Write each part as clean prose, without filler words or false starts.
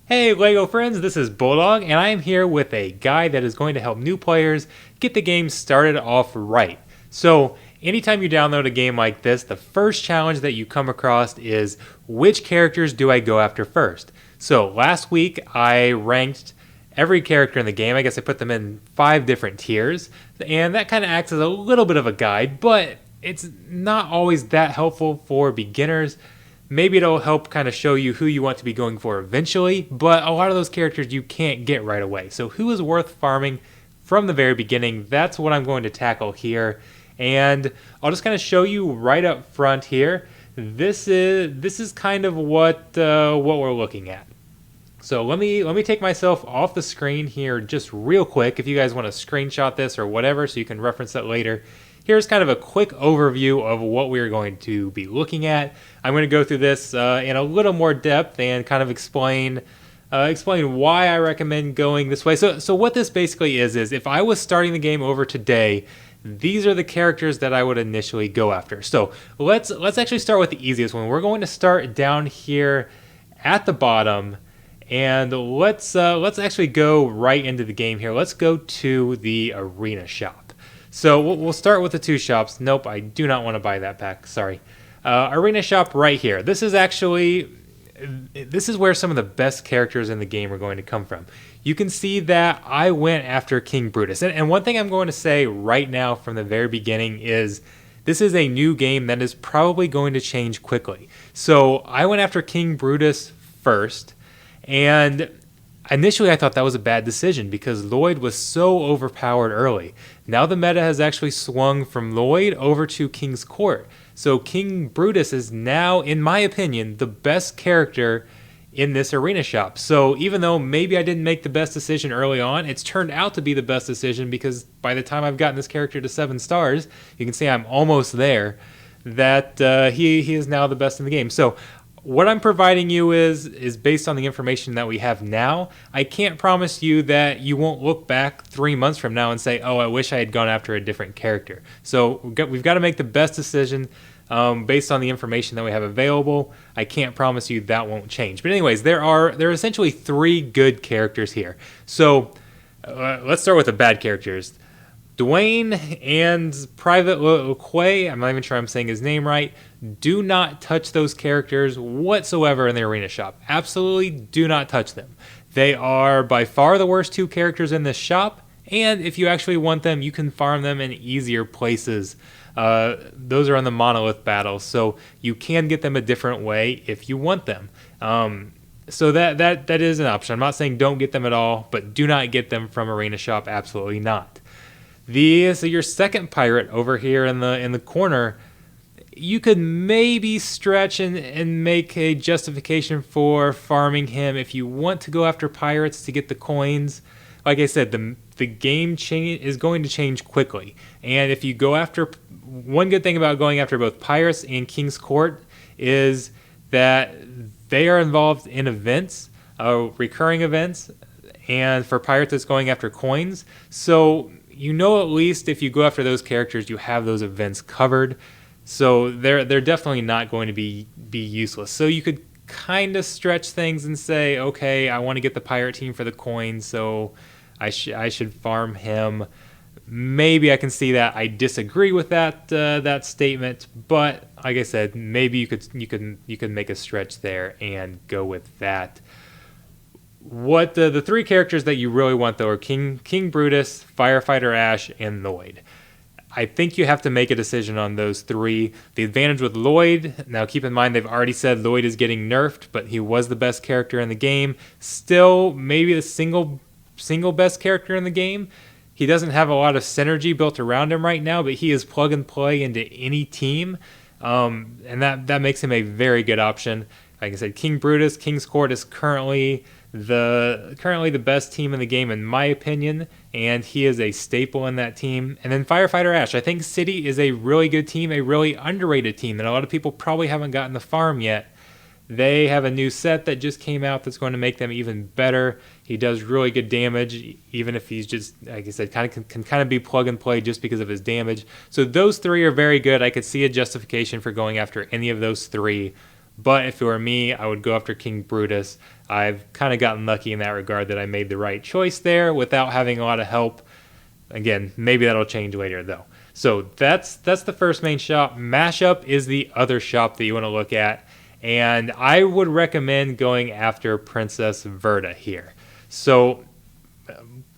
Hey LEGO friends, this is Bulldog, and I am here with a guide that is going to help new players get the game started off right. So, anytime you download a game like this, the first challenge that you come across is which characters do I go after first? So, last week I ranked every character in the game. I guess I put them in 5 different tiers, and that kind of acts as a little bit of a guide, but it's not always that helpful for beginners. Maybe it'll help kind of show you who you want to be going for eventually, but a lot of those characters you can't get right away. So who is worth farming from the very beginning? That's what I'm going to tackle here. And I'll just kind of show you right up front here. This is kind of what we're looking at. So let me take myself off the screen here just real quick if you guys want to screenshot this or whatever so you can reference it later. Here's kind of a quick overview of what we're going to be looking at. I'm going to go through this in a little more depth and kind of explain why I recommend going this way. So what this basically is if I was starting the game over today, these are the characters that I would initially go after. So let's actually start with the easiest one. We're going to start down here at the bottom, and let's actually go right into the game here. Let's go to the arena shop. So we'll start with the 2 shops. Nope, I do not want to buy that pack. Sorry. Arena shop right here. This is where some of the best characters in the game are going to come from. You can see that I went after King Brutus. And one thing I'm going to say right now from the very beginning is this is a new game that is probably going to change quickly. So I went after King Brutus first, and initially I thought that was a bad decision because Lloyd was so overpowered early. Now the meta has actually swung from Lloyd over to King's Court. So King Brutus is now, in my opinion, the best character in this arena shop. So even though maybe I didn't make the best decision early on, it's turned out to be the best decision because by the time I've gotten this character to 7 stars, you can see I'm almost there, that he is now the best in the game. So what I'm providing you is based on the information that we have now. I can't promise you that you won't look back 3 months from now and say, oh, I wish I had gone after a different character. So we've got to make the best decision based on the information that we have available. I can't promise you that won't change. But anyways, there are essentially 3 good characters here. So let's start with the bad characters. Dwayne and Private LeQuay, I'm not even sure I'm saying his name right, do not touch those characters whatsoever in the arena shop. Absolutely do not touch them. They are by far the worst 2 characters in this shop, and if you actually want them, you can farm them in easier places. Those are on the monolith battles, so you can get them a different way if you want them. So that is an option. I'm not saying don't get them at all, but do not get them from arena shop, absolutely not. So your second pirate over here in the corner, you could maybe stretch and make a justification for farming him if you want to go after pirates to get the coins. Like I said, the game is going to change quickly, and if you go after, one good thing about going after both pirates and King's Court is that they are involved in events, recurring events, and for pirates it's going after coins. So you know, at least if you go after those characters, you have those events covered. So they're definitely not going to be useless. So you could kind of stretch things and say, okay, I want to get the pirate team for the coins, so I should farm him. Maybe I can see that. I disagree with that statement, but like I said, maybe you could make a stretch there and go with that. What the 3 characters that you really want though are King Brutus, Firefighter Ash, and Lloyd. I think you have to make a decision on those 3. The advantage with Lloyd, now keep in mind they've already said Lloyd is getting nerfed, but he was the best character in the game. Still, maybe the single best character in the game. He doesn't have a lot of synergy built around him right now, but he is plug and play into any team, and that makes him a very good option. Like I said, King Brutus, King's Court is currently the best team in the game in my opinion, and he is a staple in that team. And then Firefighter Ash, I think City is a really good team, a really underrated team that a lot of people probably haven't gotten the farm yet. They have a new set that just came out that's going to make them even better. He does really good damage, even if he's just, like I said, can kind of be plug and play just because of his damage. So those 3 are very good. I could see a justification for going after any of those 3. But if it were me, I would go after King Brutus. I've kind of gotten lucky in that regard that I made the right choice there without having a lot of help. Again, maybe that'll change later though. So that's the first main shop. Mashup is the other shop that you want to look at, and I would recommend going after Princess Verda here. So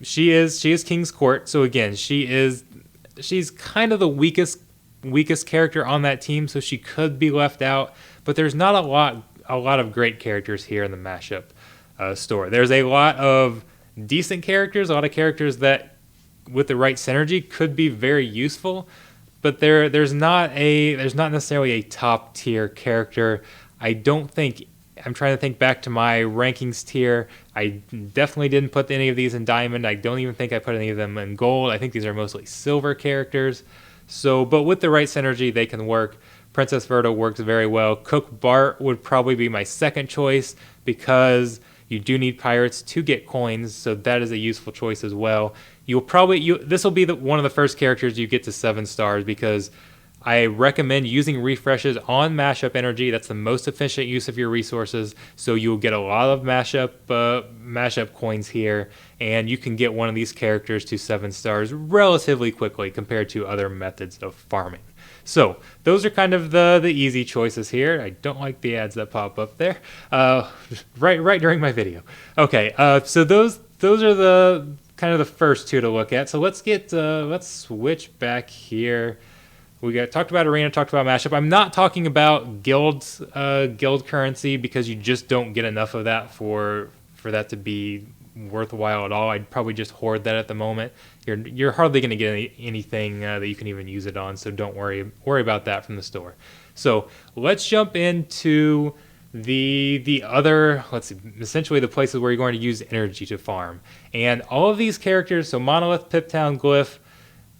she is King's Court. So again, she's kind of the weakest character on that team, so she could be left out. But there's not a lot of great characters here in the Mashup store. There's a lot of decent characters, a lot of characters that with the right synergy could be very useful, but there's not necessarily a top tier character. I don't think. I'm trying to think back to my rankings tier. I definitely didn't put any of these in diamond. I don't even think I put any of them in gold. I think these are mostly silver characters. So, but with the right synergy, they can work. Princess Verda works very well. Cook Bart would probably be my second choice because you do need pirates to get coins, so that is a useful choice as well. This will be one of the first characters you get to 7 stars because I recommend using refreshes on mashup energy. That's the most efficient use of your resources, so you'll get a lot of mashup coins here, and you can get one of these characters to 7 stars relatively quickly compared to other methods of farming. So those are kind of the easy choices here. I don't like the ads that pop up there right during my video. Okay, so those are the kind of the first 2 to look at. So let's switch back here. We talked about arena, talked about mashup. I'm not talking about guild currency because you just don't get enough of that for that to be worthwhile at all. I'd probably just hoard that at the moment. You're hardly going to get anything that you can even use it on, so don't worry about that from the store. So let's jump into the other, let's see, essentially the places where you're going to use energy to farm. And all of these characters, so Monolith, Pip Town, Glyph,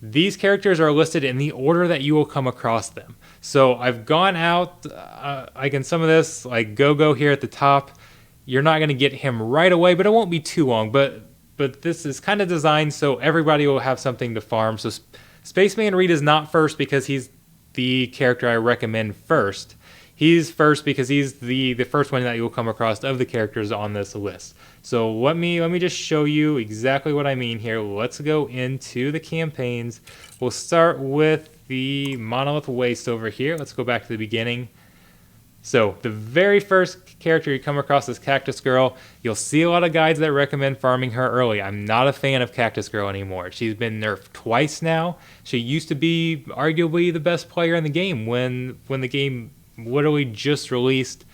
these characters are listed in the order that you will come across them. So I've gone out, like in some of this, like Go-Go here at the top, you're not going to get him right away, but it won't be too long. But this is kind of designed so everybody will have something to farm. So Spaceman Reed is not first because he's the character I recommend first. He's first because he's the first one that you'll come across of the characters on this list. So let me just show you exactly what I mean here. Let's go into the campaigns. We'll start with the Monolith Waste over here. Let's go back to the beginning. So the very first character you come across is Cactus Girl. You'll see a lot of guides that recommend farming her early. I'm not a fan of Cactus Girl anymore. She's been nerfed twice now. She used to be arguably the best player in the game when the game literally just released.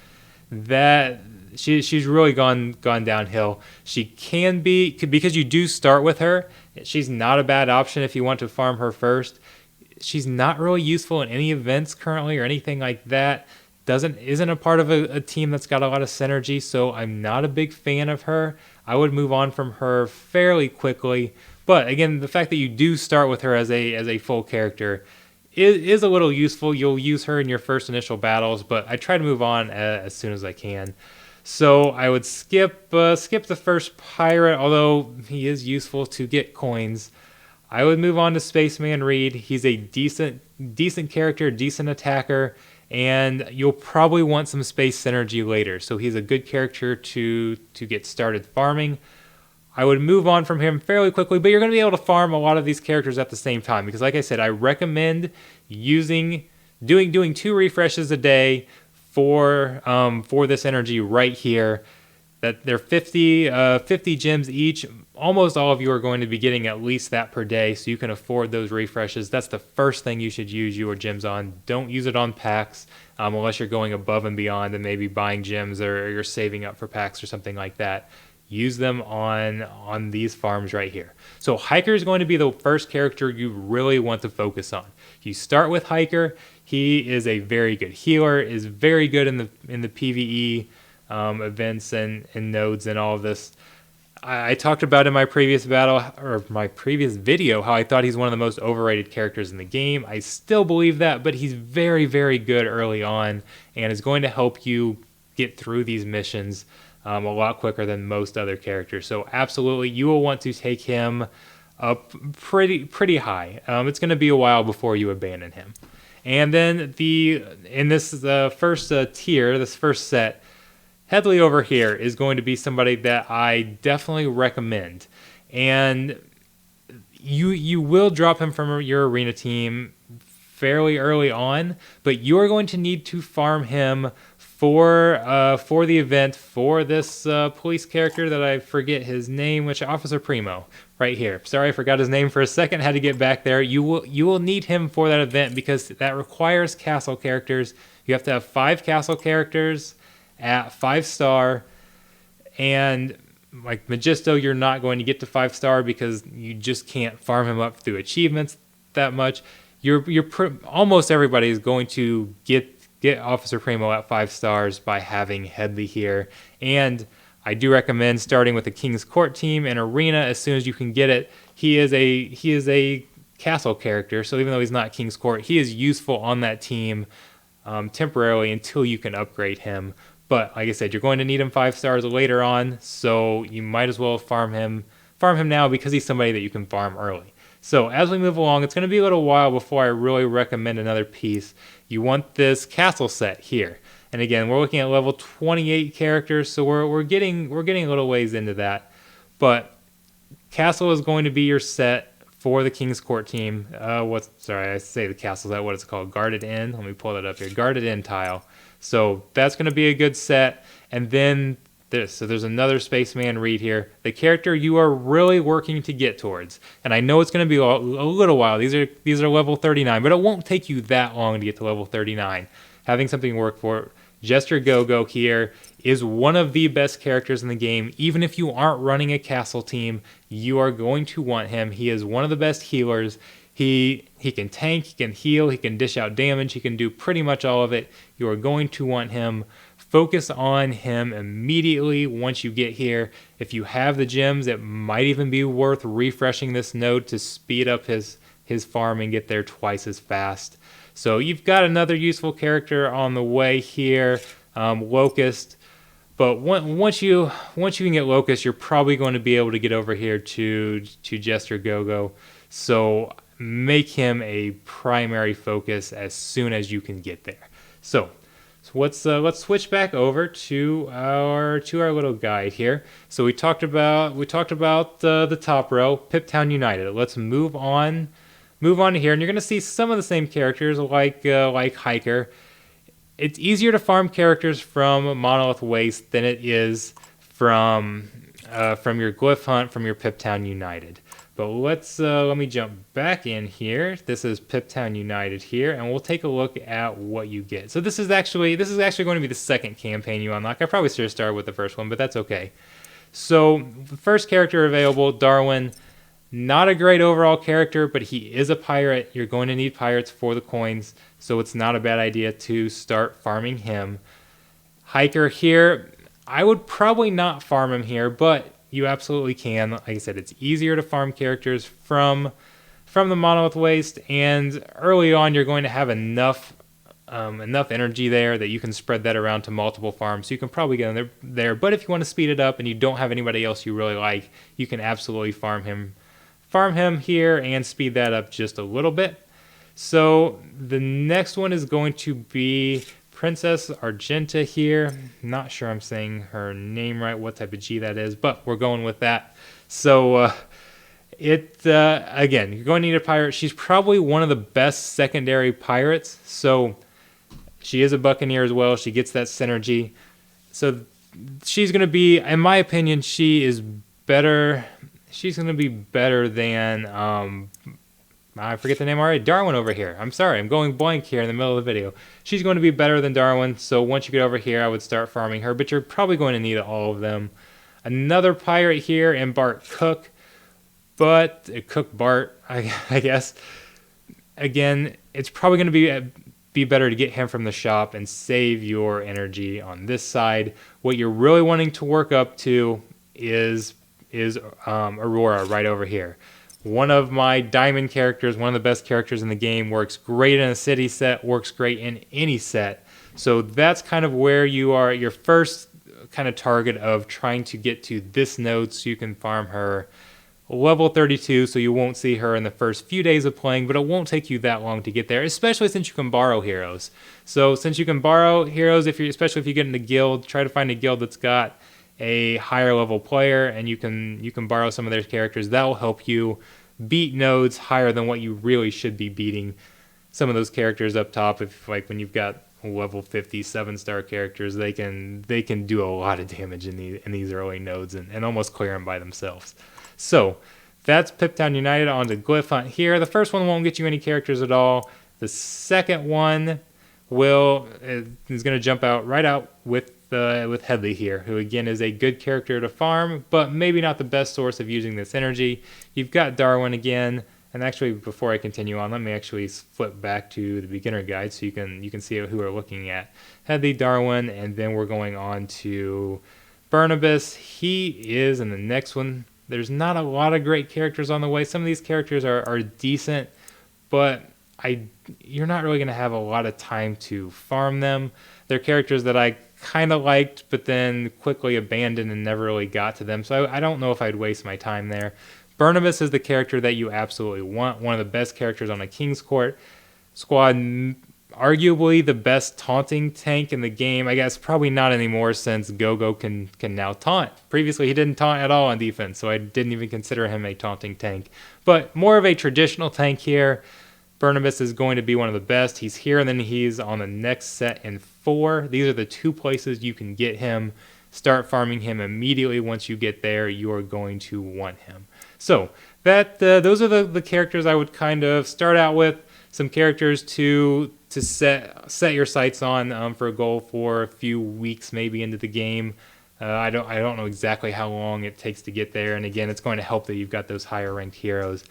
That she's really gone downhill. She can be, because you do start with her, she's not a bad option if you want to farm her first. She's not really useful in any events currently or anything like that. Isn't a part of a team that's got a lot of synergy, so I'm not a big fan of her. I would move on from her fairly quickly. But again, the fact that you do start with her as a full character is a little useful. You'll use her in your first initial battles, but I try to move on as soon as I can. So I would skip the first pirate, although he is useful to get coins. I would move on to Spaceman Reed. He's a decent character, decent attacker, and you'll probably want some space synergy later. So he's a good character to get started farming. I would move on from him fairly quickly, but you're going to be able to farm a lot of these characters at the same time because, like I said, I recommend doing 2 refreshes a day for this energy right here. That they're 50 gems each. Almost all of you are going to be getting at least that per day, so you can afford those refreshes. That's the first thing you should use your gems on. Don't use it on packs unless you're going above and beyond and maybe buying gems or you're saving up for packs or something like that. Use them on these farms right here. So Hiker is going to be the first character you really want to focus on. You start with Hiker. He is a very good healer, is very good in the PvE events and nodes and all of this. I talked about in my previous video how I thought he's one of the most overrated characters in the game. I still believe that, but he's very, very good early on and is going to help you get through these missions a lot quicker than most other characters. So absolutely, you will want to take him up pretty high. It's going to be a while before you abandon him. And then in this first tier, this first set, Headley over here is going to be somebody that I definitely recommend. And you will drop him from your arena team fairly early on, but you are going to need to farm him for the event for this police character that I forget his name, which Officer Primo right here. Sorry, I forgot his name for a second. Had to get back there. You will need him for that event because that requires castle characters. You have to have 5 castle characters at 5-star, and like Magisto, you're not going to get to 5-star because you just can't farm him up through achievements that much. Almost everybody is going to get Officer Primo at 5 stars by having Headley here, and I do recommend starting with the King's Court team and Arena as soon as you can get it. He is a castle character, so even though he's not King's Court, he is useful on that team temporarily until you can upgrade him. But like I said, you're going to need him 5 stars later on, so you might as well farm him now because he's somebody that you can farm early. So as we move along, it's going to be a little while before I really recommend another piece. You want this castle set here. And again, we're looking at level 28 characters, so we're getting a little ways into that. But castle is going to be your set for the King's Court team. I say the castle set, what it's called, Guarded Inn. Let me pull that up here. Guarded Inn tile. So that's going to be a good set. And then there's another Spaceman Reed here. The character you are really working to get towards. And I know it's going to be a little while. These are level 39, but it won't take you that long to get to level 39. Having something to work for. Jester Go-Go here is one of the best characters in the game. Even if you aren't running a castle team, you are going to want him. He is one of the best healers. He can tank, he can heal, he can dish out damage, he can do pretty much all of it. You are going to want him. Focus on him immediately once you get here. If you have the gems, it might even be worth refreshing this node to speed up his farm and get there twice as fast. So you've got another useful character on the way here, Locust. But once you can get Locust, you're probably going to be able to get over here to Jester Go-Go. So make him a primary focus as soon as you can get there. So let's switch back over to our little guide here. So we talked about the top row, Pip Town United. Let's move on to here, and you're going to see some of the same characters like Hiker. It's easier to farm characters from Monolith Waste than it is from your Glyph Hunt from your Pip Town United. But let me jump back in here. This is Pip Town United here, and we'll take a look at what you get. So this is actually going to be the second campaign you unlock. I probably should have started with the first one, but that's okay. So the first character available, Darwin. Not a great overall character, but he is a pirate. You're going to need pirates for the coins, so it's not a bad idea to start farming him. Hiker here, I would probably not farm him here, but you absolutely can. Like I said, it's easier to farm characters from the Monolith Waste, and early on you're going to have enough energy there that you can spread that around to multiple farms, so you can probably get in there. But if you want to speed it up and you don't have anybody else you really like, you can absolutely farm him here and speed that up just a little bit. So the next one is going to be Princess Argenta here. Not sure I'm saying her name right, what type of G that is, but we're going with that. So again, you're going to need a pirate. She's probably one of the best secondary pirates. So she is a buccaneer as well. She gets that synergy. So she's going to be, in my opinion, she is better. She's going to be better than, I forget the name already, Darwin over here. I'm sorry, I'm going blank here in the middle of the video. She's going to be better than Darwin, so once you get over here, I would start farming her, but you're probably going to need all of them. Another pirate here, and Bart Cook, but Cook Bart, I guess. Again, it's probably going to be better to get him from the shop and save your energy on this side. What you're really wanting to work up to is Aurora right over here. One of my diamond characters, one of the best characters in the game, works great in a city set, works great in any set. So that's kind of where you are at your first kind of target of trying to get to this node so you can farm her level 32, so you won't see her in the first few days of playing, but it won't take you that long to get there, especially since you can borrow heroes. So since you can borrow heroes, especially if you get in a guild, try to find a guild that's got a higher level player, and you can borrow some of their characters. That will help you beat nodes higher than what you really should be beating some of those characters up top. If like when you've got level 50 7-star characters, they can do a lot of damage in these early nodes and almost clear them by themselves. So that's Pip Town United. On to Glyph Hunt here. The first one won't get you any characters at all. The second one is going to jump right out with Headley here, who again is a good character to farm, but maybe not the best source of using this energy. You've got Darwin again, and actually before I continue on, let me actually flip back to the beginner guide so you can see who we're looking at. Headley, Darwin, and then we're going on to Barnabas. He is in the next one. There's not a lot of great characters on the way. Some of these characters are decent, but you're not really going to have a lot of time to farm them. They're characters that I kind of liked, but then quickly abandoned and never really got to them. So I don't know if I'd waste my time there. Barnabas is the character that you absolutely want. One of the best characters on a King's Court squad. Arguably the best taunting tank in the game. I guess probably not anymore since Gogo can now taunt. Previously he didn't taunt at all on defense, so I didn't even consider him a taunting tank. But more of a traditional tank here. Barnabas is going to be one of the best. He's here, and then he's on the next set in 4. These are the 2 places you can get him. Start farming him immediately. Once you get there, you are going to want him. So those are the characters I would kind of start out with. Some characters to set your sights on for a goal for a few weeks maybe into the game. I don't know exactly how long it takes to get there, and again, it's going to help that you've got those higher ranked heroes.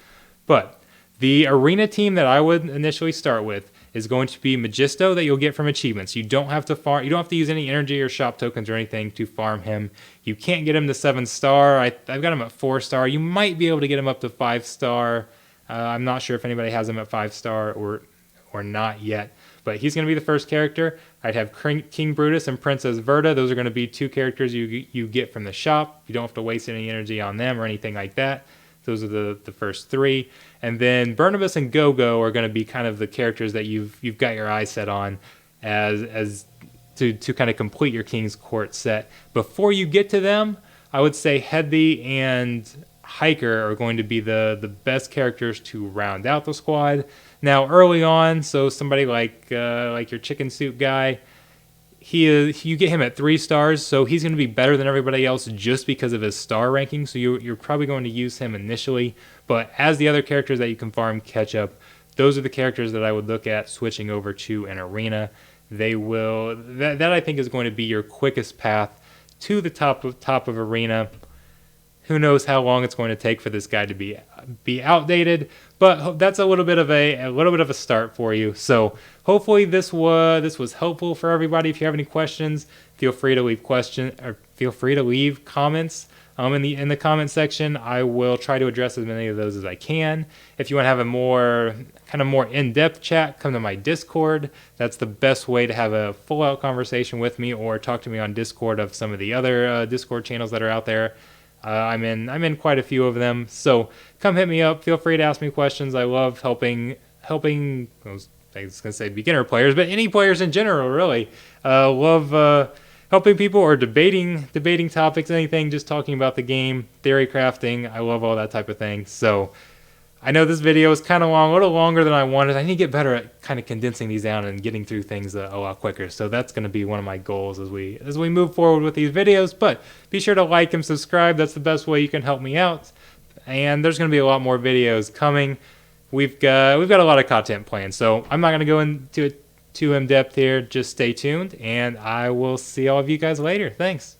But the arena team that I would initially start with is going to be Magisto, that you'll get from achievements. You don't have to farm. You don't have to use any energy or shop tokens or anything to farm him. You can't get him to 7-star. I've got him at 4-star. You might be able to get him up to 5-star. I'm not sure if anybody has him at 5-star or not yet, but he's going to be the first character. I'd have King Brutus and Princess Verda. Those are going to be 2 characters you get from the shop. You don't have to waste any energy on them or anything like that. Those are the first 3. And then Barnabas and Gogo are going to be kind of the characters that you've got your eye set on as to kind of complete your King's Court set. Before you get to them, I would say Headley and Hiker are going to be the best characters to round out the squad. Now early on, so somebody like your chicken soup guy, you get him at 3 stars, so he's going to be better than everybody else just because of his star ranking. So you're probably going to use him initially, but as the other characters that you can farm catch up, those are the characters that I would look at switching over to an arena. That I think is going to be your quickest path to the top of arena. Who knows how long it's going to take for this guy to be outdated, but that's a little bit of a start for you. So hopefully this was helpful for everybody. If you have any questions, feel free to leave comments in the comment section. I will try to address as many of those as I can. If you want to have a more in-depth chat, come to my Discord. That's the best way to have a full-out conversation with me, or talk to me on Discord of some of the other Discord channels that are out there. I'm in quite a few of them, so come hit me up. Feel free to ask me questions. I love helping. I was going to say beginner players, but any players in general, really. Love helping people or debating topics, anything, just talking about the game, theory crafting. I love all that type of thing. So I know this video is kind of long, a little longer than I wanted. I need to get better at kind of condensing these down and getting through things a lot quicker. So that's going to be one of my goals as we move forward with these videos. But be sure to like and subscribe. That's the best way you can help me out. And there's going to be a lot more videos coming. We've got a lot of content planned. So I'm not going to go into it too in depth here. Just stay tuned, and I will see all of you guys later. Thanks.